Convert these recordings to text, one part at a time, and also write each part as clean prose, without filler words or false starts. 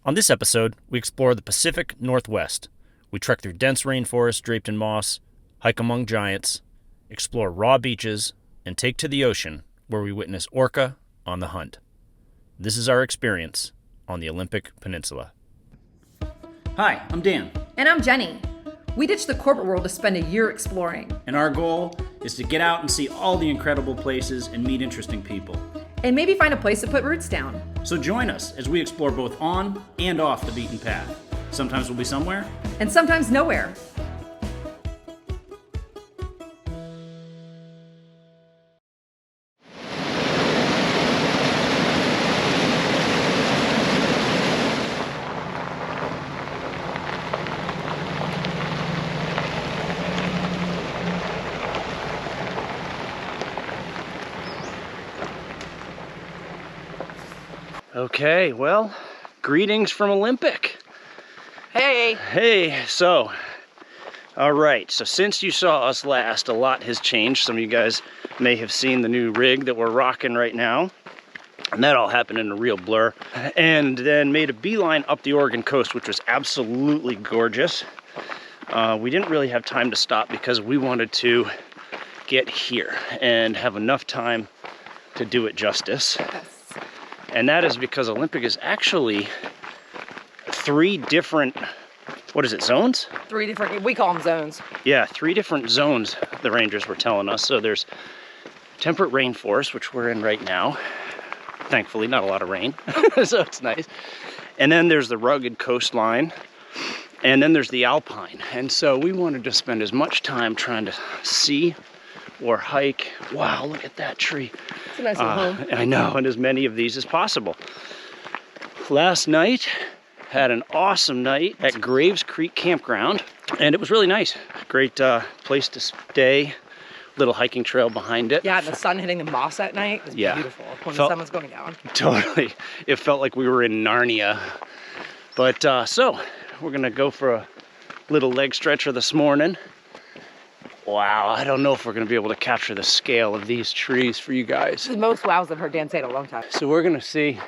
On this episode, we explore the Pacific Northwest. We trek through dense rainforests draped in moss, hike among giants, explore raw beaches, and take to the ocean where we witness orca on the hunt. This is our experience on the Olympic Peninsula. Hi, I'm Dan. And I'm Jenny. We ditched the corporate world to spend a year exploring. And our goal is to get out and see all the incredible places and meet interesting people. And maybe find a place to put roots down. So join us as we explore both on and off the beaten path. Sometimes we'll be somewhere. And sometimes nowhere. Okay, well, greetings from Olympic. Hey! Hey, so, all right, so since you saw us last, a lot has changed. Some of you guys may have seen the new rig that we're rocking right now. And that all happened in a real blur. And then made a beeline up the Oregon coast, which was absolutely gorgeous. We didn't really have time to stop because we wanted to get here and have enough time to do it justice. Yes. And that is because Olympic is actually 3 different, what is it, zones? 3 different, we call them zones. Yeah, 3 different zones, the rangers were telling us. So there's Temperate Rainforest, which we're in right now. Thankfully, not a lot of rain, so it's nice. And then there's the rugged coastline, and then there's the alpine. And so we wanted to spend as much time trying to see or hike. Wow, look at that tree. It's a nice little home. I know, and as many of these as possible. Last night, had an awesome night at Graves Creek Campground, and it was really nice. Great place to stay. Little hiking trail behind it. Yeah, and the sun hitting the moss at night was beautiful when the sun was going down. Totally. It felt like we were in Narnia. But so, we're gonna go for a little leg stretcher this morning. Wow, I don't know if we're gonna be able to capture the scale of these trees for you guys. This is the most wows I've heard Dan say in a long time. So we're gonna see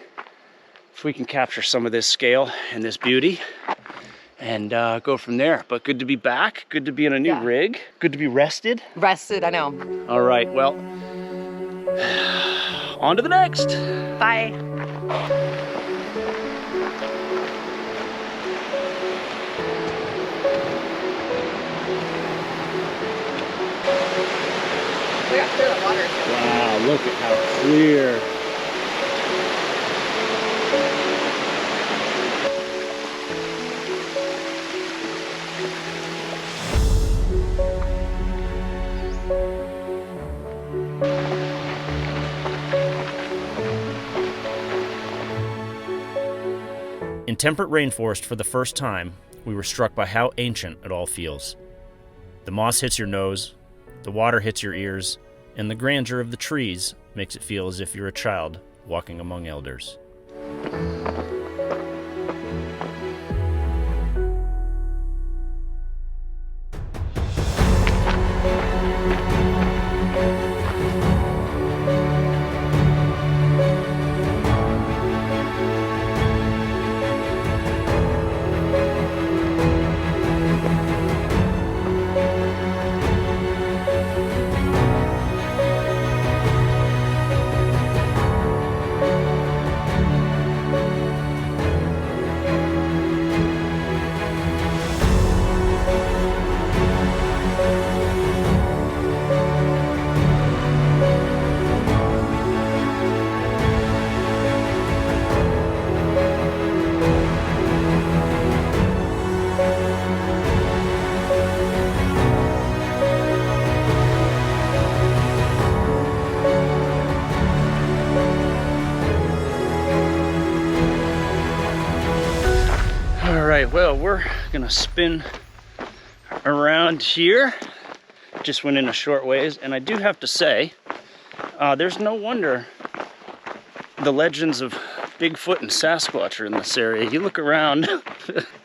if we can capture some of this scale and this beauty and go from there. But good to be back, good to be in a new rig, good to be rested. Rested, I know. All right, well, on to the next. Bye. We got clear the water. Wow, look at how clear. In Temperate Rainforest for the first time, we were struck by how ancient it all feels. The moss hits your nose, the water hits your ears, and the grandeur of the trees makes it feel as if you're a child walking among elders. Alright, well, we're gonna spin around here. Just went in a short ways, and I do have to say, there's no wonder the legends of Bigfoot and Sasquatch are in this area. You look around,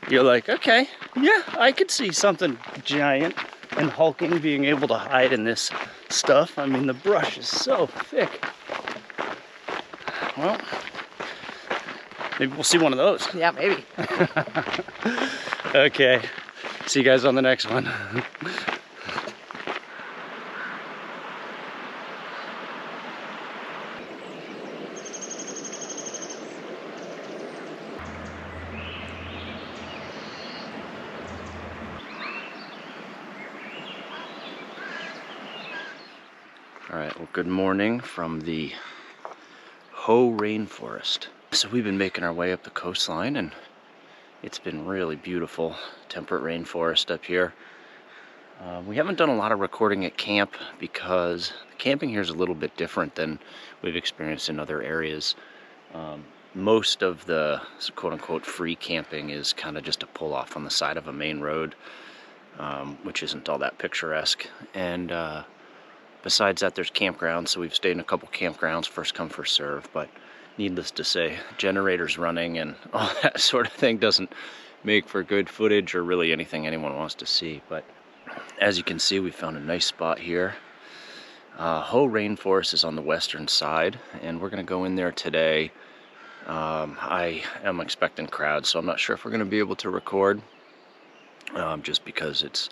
you're like, okay, yeah, I could see something giant and hulking being able to hide in this stuff. I mean, the brush is so thick. Well, Maybe we'll see one of those. Yeah, maybe. Okay. See you guys on the next one. All right, well, good morning from the Hoh Rain Forest. So we've been making our way up the coastline, and it's been really beautiful. Temperate rainforest up here. We haven't done a lot of recording at camp because the camping here is a little bit different than we've experienced in other areas. Most of the quote-unquote free camping is kind of just a pull off on the side of a main road, which isn't all that picturesque. And besides that, there's campgrounds, so we've stayed in a couple campgrounds, first come, first serve, but needless to say, generators running and all that sort of thing doesn't make for good footage or really anything anyone wants to see. But as you can see, we found a nice spot here. Hoh Rain Forest is on the western side, and we're going to go in there today. I am expecting crowds, so I'm not sure if we're going to be able to record, just because it's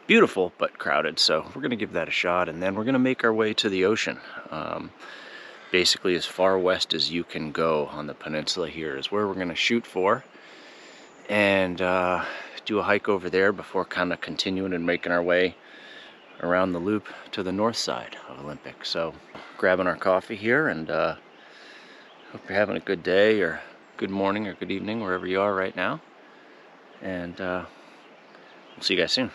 beautiful but crowded. So we're going to give that a shot, and then we're going to make our way to the ocean. Basically as far west as you can go on the peninsula here is where we're going to shoot for, and do a hike over there before kind of continuing and making our way around the loop to the north side of Olympic. So grabbing our coffee here, and hope you're having a good day or good morning or good evening wherever you are right now, and we'll see you guys soon.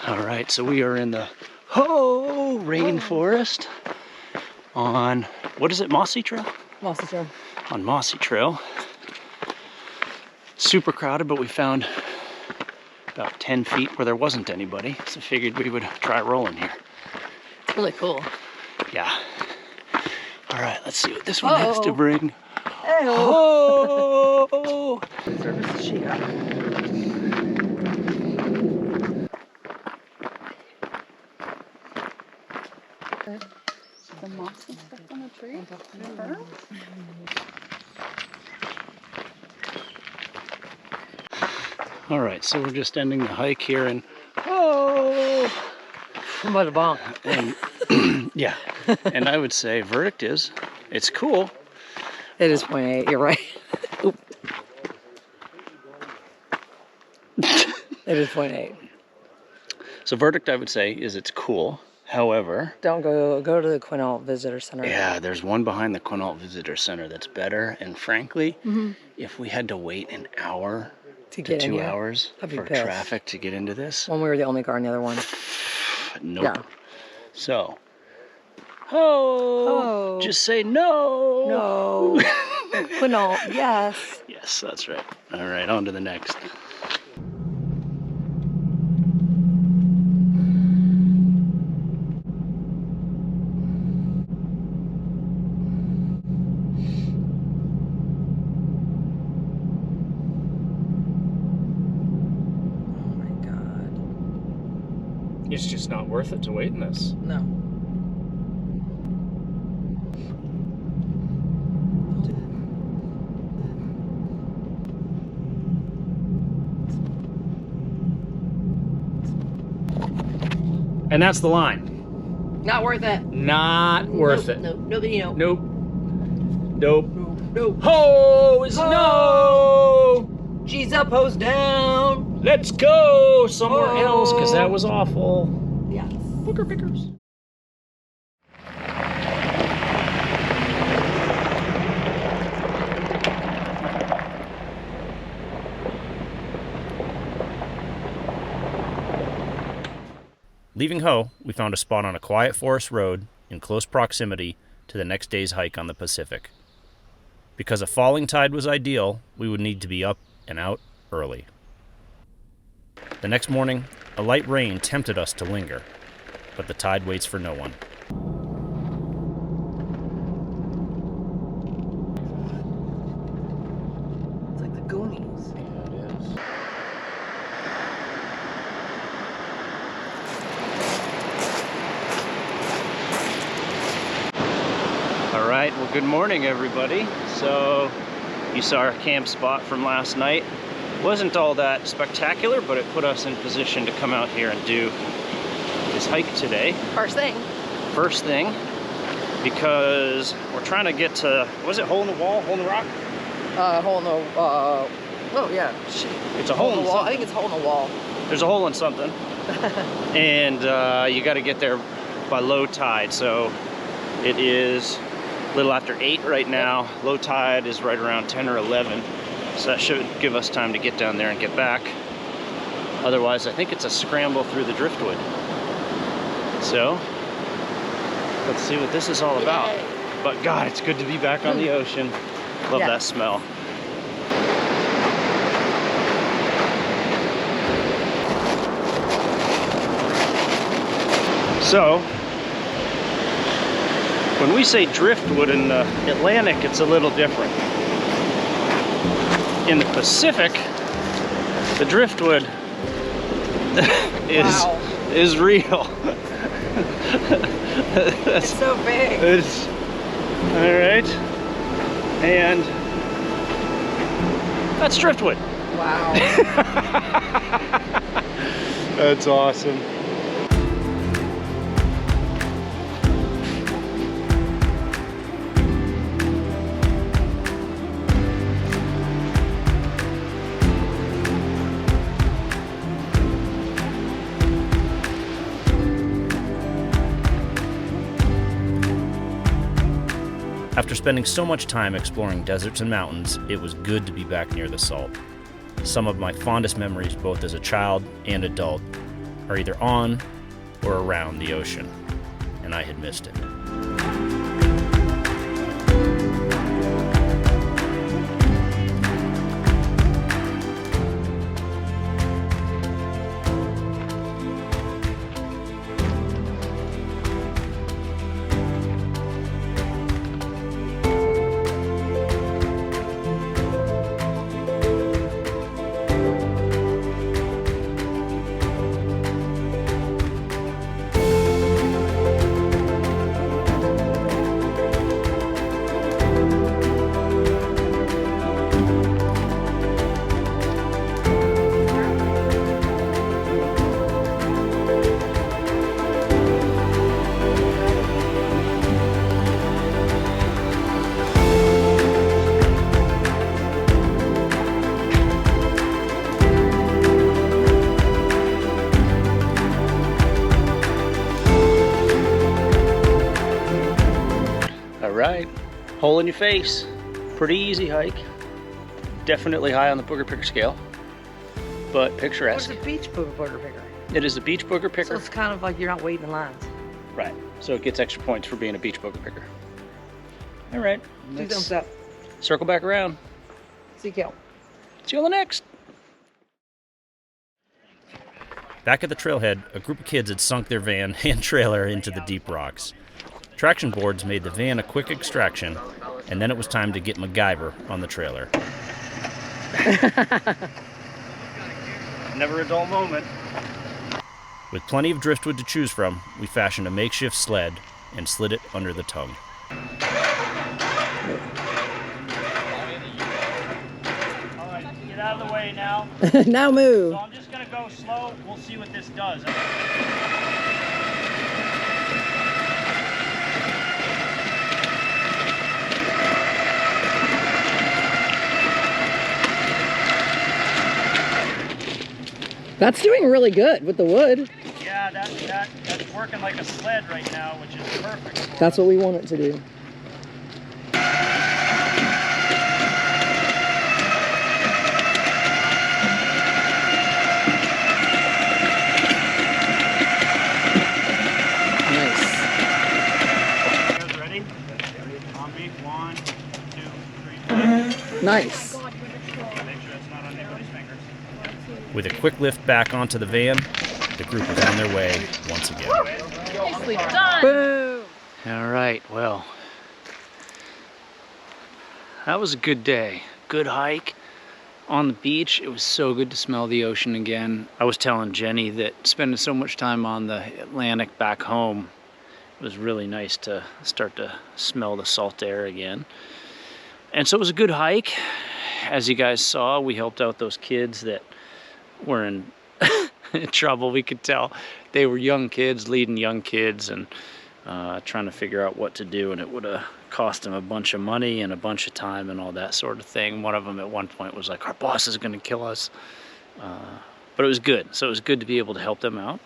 All right, so we are in the Hoh Rain Forest on, what is it, Mossy Trail? Mossy Trail. On Mossy Trail. Super crowded, but we found about 10 feet where there wasn't anybody, so figured we would try rolling here. It's really cool. Yeah. All right, let's see what this one has to bring. Oh! Service she got. The moss and stuff on the tree? All right, so we're just ending the hike here in Hoh. What a bonk. And yeah, and I would say verdict is it's cool. It is 0.8, you're right. It is 0.8. So verdict, I would say, is it's cool. However, Don't go to the Quinault Visitor Center. yeah, there's one behind the Quinault Visitor Center that's better. And frankly, if we had to wait an hour to get in 2 here, hours I'd be for pissed. traffic to get into this, When we were the only car in the other one. nope. Yeah. So, oh, just say no. No. Quinault, yes. Yes, that's right. All right, on to the next. It's just not worth it to wait in this. No. And that's the line. Not worth it. Not worth it. Nope. Nobody know. Nope. Nope. Nope. Ho is no. G's up, ho's down. Let's go somewhere Ho. else, because that was awful. Yes. Booker pickers. Leaving Hoh, we found a spot on a quiet forest road in close proximity to the next day's hike on the Pacific. Because a falling tide was ideal, we would need to be up and out early. The next morning, a light rain tempted us to linger, but the tide waits for no one. It's like the Goonies. Yeah, it is. right, well, good morning, everybody. So, you saw our camp spot from last night. Wasn't all that spectacular, but it put us in position to come out here and do this hike today. First thing. First thing, because we're trying to get to, was it Hole in the Wall, Hole in the Rock? Hole in the, oh yeah. It's a hole in the wall. I think it's hole in the wall. There's a hole in something. And you got to get there by low tide. So it is a little after 8 right now. Low tide is right around 10 or 11. So that should give us time to get down there and get back. Otherwise, I think it's a scramble through the driftwood. So let's see what this is all about. But God, it's good to be back on the ocean. Love that smell. So, when we say driftwood in the Atlantic, it's a little different. In the Pacific, the driftwood is real. It's so big. It's all right, and that's driftwood. Wow. That's awesome. After spending so much time exploring deserts and mountains, it was good to be back near the salt. Some of my fondest memories, both as a child and adult, are either on or around the ocean, and I had missed it. Right, hole in your face. Pretty easy hike. Definitely high on the booger picker scale, but picturesque. It's a beach booger picker. It is a beach booger picker. So it's kind of like you're not waiting in lines. Right, so it gets extra points for being a beach booger picker. All right, 2 thumbs up. Circle back around. See you. See you on the next. Back at the trailhead, a group of kids had sunk their van and trailer into the deep rocks. Traction boards made the van a quick extraction, and then it was time to get MacGyver on the trailer. Never a dull moment. With plenty of driftwood to choose from, we fashioned a makeshift sled and slid it under the tongue. All right, get out of the way now. Now move. So I'm just gonna go slow. We'll see what this does. That's doing really good with the wood. Yeah, that's working like a sled right now, which is perfect for That's us. what we want it to do. Nice. You guys ready? On me. 1, 2, 3, 4. Nice. Make sure that's not on anybody's fingers. With a quick lift back onto the van, the group was on their way once again. Nicely done. Boom. All right, well, that was a good day. Good hike on the beach. It was so good to smell the ocean again. I was telling Jenny that spending so much time on the Atlantic back home, It was really nice to start to smell the salt air again. And so it was a good hike. As you guys saw, we helped out those kids that were in trouble. We could tell they were young kids leading young kids and trying to figure out what to do, and it would have cost them a bunch of money and a bunch of time and all that sort of thing. One of them at one point was like, our boss is going to kill us. But it was good. So it was good to be able to help them out.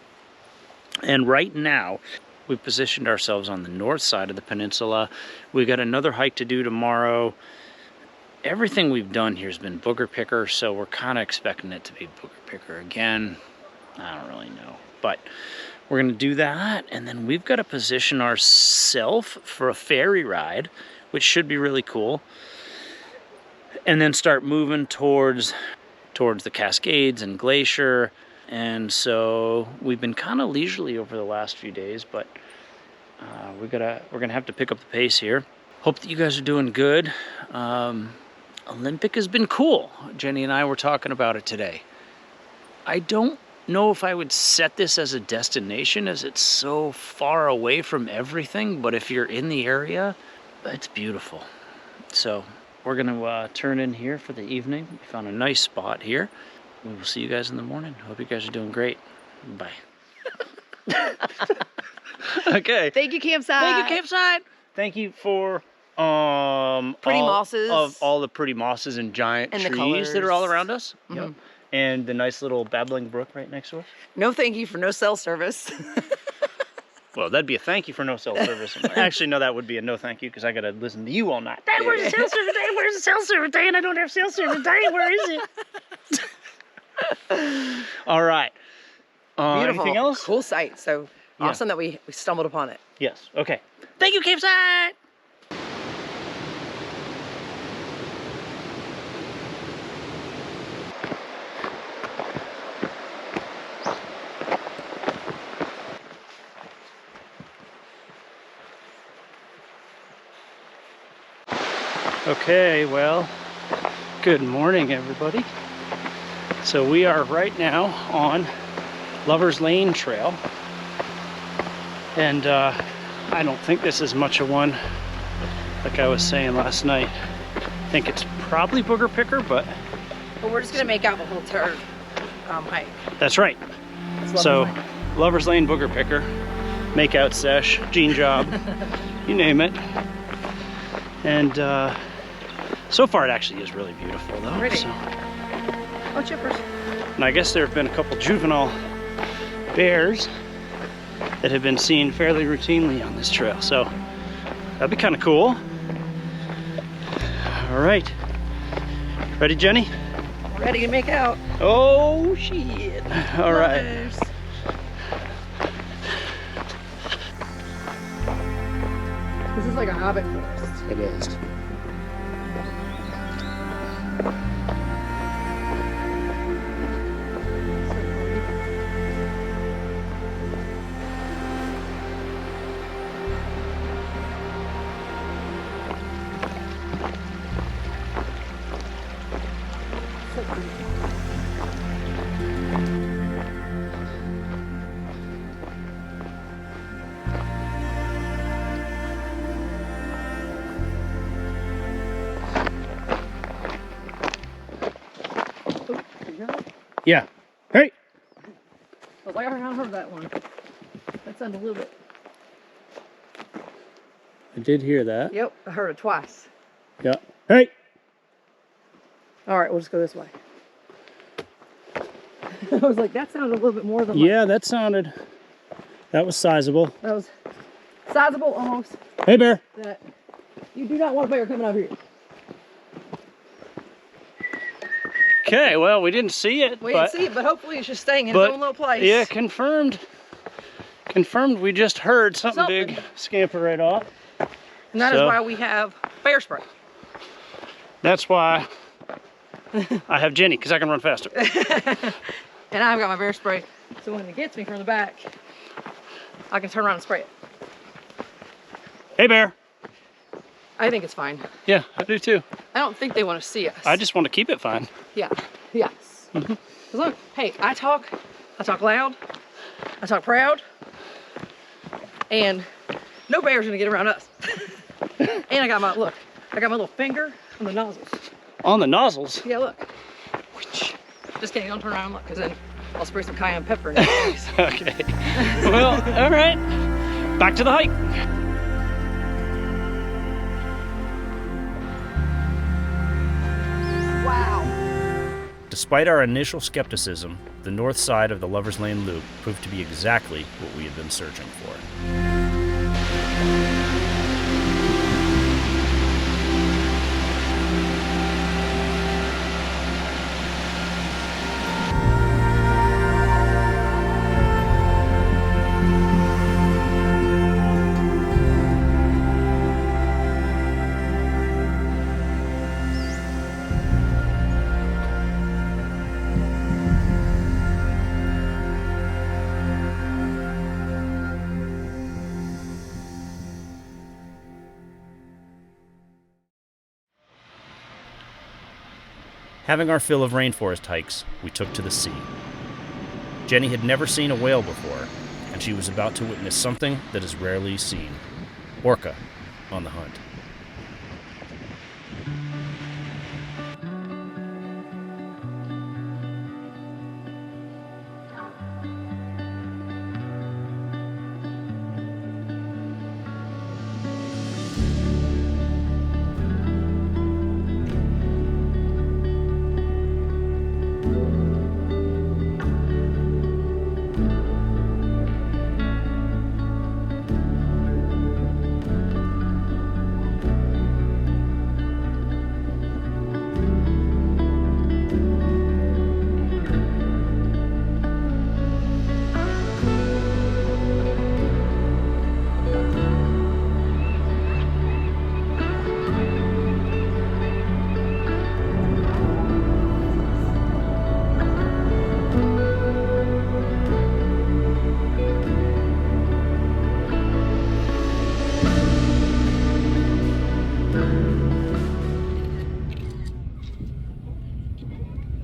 And right now, we've positioned ourselves on the north side of the peninsula. We got another hike to do tomorrow. Everything we've done here has been booger picker, so we're kind of expecting it to be booger picker again. I don't really know, but we're gonna do that, and then we've got to position ourselves for a ferry ride, which should be really cool, and then start moving towards the Cascades and Glacier. And so we've been kind of leisurely over the last few days, but we're gonna have to pick up the pace here. Hope that you guys are doing good. Olympic has been cool. Jenny and I were talking about it today. I don't know if I would set this as a destination, as it's so far away from everything, but if you're in the area, it's beautiful. So we're gonna turn in here for the evening. We found a nice spot here. We will see you guys in the morning. Hope you guys are doing great. Bye. Okay. Thank you, campsite. Thank you, campsite. Thank you for Pretty mosses. Of all the pretty mosses and giant And the trees that are all around us. Mhm. Yep. And the nice little babbling brook right next to us. No thank you for no cell service. Well, that'd be a thank you for no cell service. Actually, no, that would be a no thank you, because I got to listen to you all night. Dad, where's the cell service? Dad, where's the cell service? Dad, I don't have cell service. Dad, where is it? All right. Beautiful. Anything else? Cool site. So Yeah. awesome that we stumbled upon it. Yes. Okay. Thank you, campsite. Okay, well, good morning, everybody. So we are right now on Lover's Lane Trail, and I don't think this is much of one, like I was saying last night. I think it's probably booger picker, but But we're just gonna make out the whole hike. that's right. That's So Lover's Lane. Lover's Lane booger picker, makeout sesh, jean job, you name it. And so far it actually is really beautiful though. Pretty. So. Oh, chippers. And I guess there have been a couple juvenile bears that have been seen fairly routinely on this trail. So that'd be kind of cool. All right. Ready, Jenny? Ready to make out. Oh, shit. All right. Lovers. This is like a hobbit forest. It is. Yeah. Hey. I was like, I heard that one. That sounded a little bit. I did hear that. Yep, I heard it twice. Yeah. Hey. All right, we'll just go this way. I was like, that sounded a little bit more than Yeah, that was sizable. that was sizable almost. Hey, bear. That you do not want a bear coming up here. Okay, well, we didn't see it. We didn't see it, but hopefully it's just staying in its own little place. Yeah, confirmed. Confirmed. We just heard something big scamper right off. And that is why we have bear spray. That's why I have Jenny, because I can run faster. And I've got my bear spray, so when it gets me from the back, I can turn around and spray it. Hey, bear. I think it's fine. Yeah, I do too. I don't think they want to see us. I just want to keep it fine. Yeah. Yes. Because look, hey, I talk loud, I talk proud, and No bear's gonna get around us. And I got my little finger on the nozzles. On the nozzles? Yeah, look. Just kidding, don't turn around and look, because then I'll spray some cayenne pepper in your face. Okay. Well, all right. Back to the hike. Wow. Despite our initial skepticism, the north side of the Lover's Lane Loop proved to be exactly what we had been searching for. Having our fill of rainforest hikes, we took to the sea. Jenny had never seen a whale before, and she was about to witness something that is rarely seen. Orca on the hunt.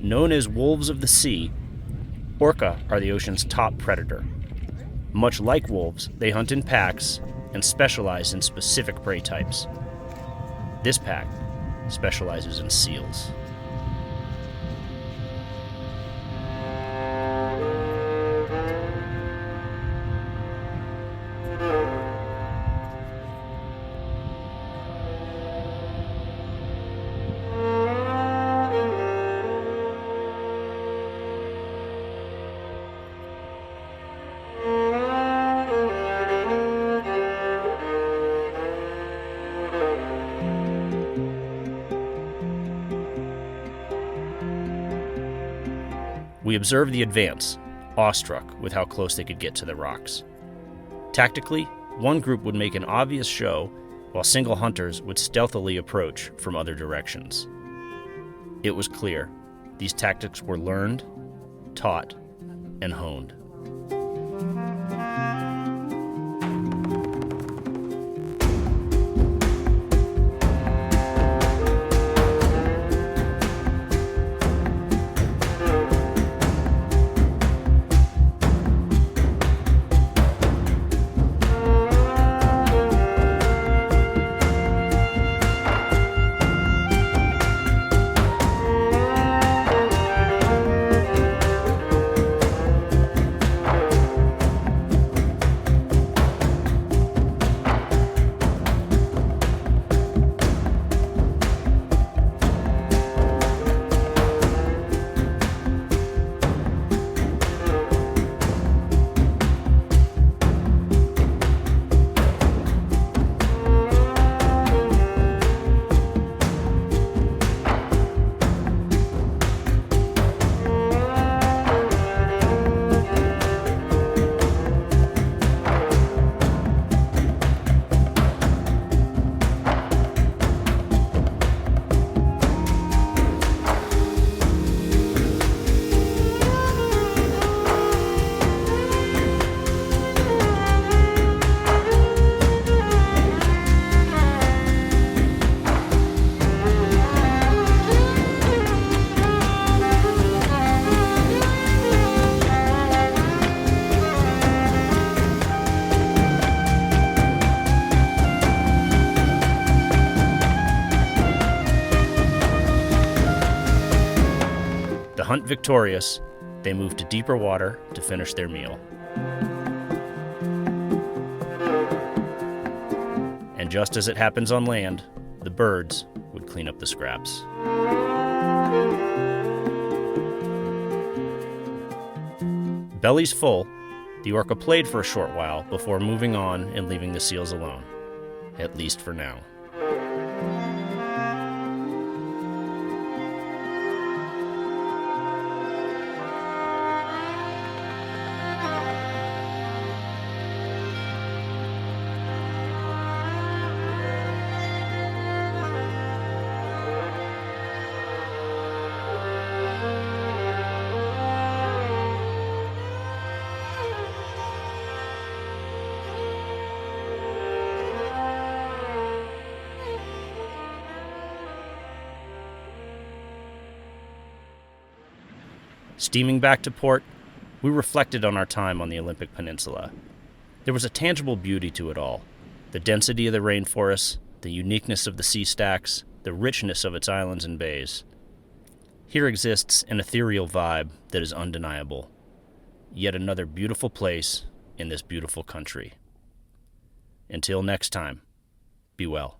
Known as wolves of the sea, orca are the ocean's top predator. Much like wolves, they hunt in packs and specialize in specific prey types. This pack specializes in seals. We observed the advance, awestruck with how close they could get to the rocks. Tactically, one group would make an obvious show, while single hunters would stealthily approach from other directions. It was clear, these tactics were learned, taught, and honed. hunt victorious, they moved to deeper water to finish their meal. And just as it happens on land, the birds would clean up the scraps. Bellies full, the orca played for a short while before moving on and leaving the seals alone, at least for now. Steaming back to port, we reflected on our time on the Olympic Peninsula. There was a tangible beauty to it all. The density of the rainforests, the uniqueness of the sea stacks, the richness of its islands and bays. Here exists an ethereal vibe that is undeniable. Yet another beautiful place in this beautiful country. Until next time, be well.